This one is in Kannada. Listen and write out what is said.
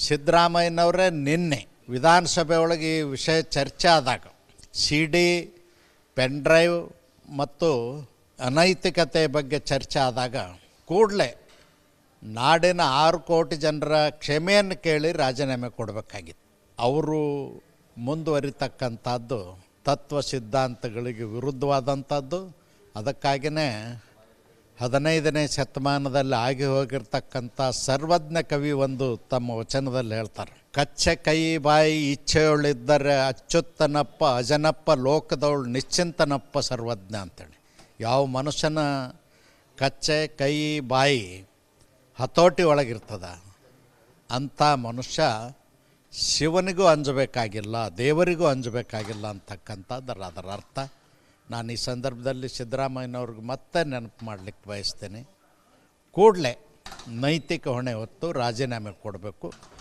ಸಿದ್ದರಾಮಯ್ಯನವರೇ ನಿನ್ನೆ ವಿಧಾನಸಭೆ ಒಳಗೆ ಈ ವಿಷಯ ಚರ್ಚೆ ಆದಾಗ CD ಪೆನ್ ಡ್ರೈವ್ ಮತ್ತು ಅನೈತಿಕತೆ ಬಗ್ಗೆ ಚರ್ಚೆ ಆದಾಗ ಕೂಡಲೇ ನಾಡಿನ 6 ಕೋಟಿ ಜನರ ಕ್ಷಮೆಯನ್ನು ಕೇಳಿ ರಾಜೀನಾಮೆ ಕೊಡಬೇಕಾಗಿತ್ತು. ಅವರು ಮುಂದುವರಿತಕ್ಕಂಥದ್ದು ತತ್ವ ಸಿದ್ಧಾಂತಗಳಿಗೆ ವಿರುದ್ಧವಾದಂಥದ್ದು. ಅದಕ್ಕಾಗಿಯೇ 15ನೇ ಶತಮಾನದಲ್ಲಿ ಆಗಿ ಹೋಗಿರ್ತಕ್ಕಂಥ ಸರ್ವಜ್ಞ ಕವಿ ಒಂದು ತಮ್ಮ ವಚನದಲ್ಲಿ ಹೇಳ್ತಾರೆ, ಕಚ್ಚೆ ಕೈ ಬಾಯಿ ಇಚ್ಛೆಯುಳಿದ್ದರೆ ಅಚ್ಚುತ್ತನಪ್ಪ ಅಜನಪ್ಪ ಲೋಕದವಳು ನಿಶ್ಚಿಂತನಪ್ಪ ಸರ್ವಜ್ಞ ಅಂತೇಳಿ. ಯಾವ ಮನುಷ್ಯನ ಕಚ್ಚೆ ಕೈ ಬಾಯಿ ಹತೋಟಿ ಒಳಗಿರ್ತದ ಅಂಥ ಮನುಷ್ಯ ಶಿವನಿಗೂ ಅಂಜಬೇಕಾಗಿಲ್ಲ, ದೇವರಿಗೂ ಅಂಜಬೇಕಾಗಿಲ್ಲ ಅಂತಕ್ಕಂಥದ್ದು ಅದರ ಅರ್ಥ. ನಾನು ಈ ಸಂದರ್ಭದಲ್ಲಿ ಸಿದ್ದರಾಮಯ್ಯನವ್ರಿಗೆ ಮತ್ತೆ ನೆನಪು ಮಾಡಲಿಕ್ಕೆ ಬಯಸ್ತೇನೆ, ಕೂಡಲೇ ನೈತಿಕ ಹೊಣೆ ಹೊತ್ತು ರಾಜೀನಾಮೆ ಕೊಡಬೇಕು.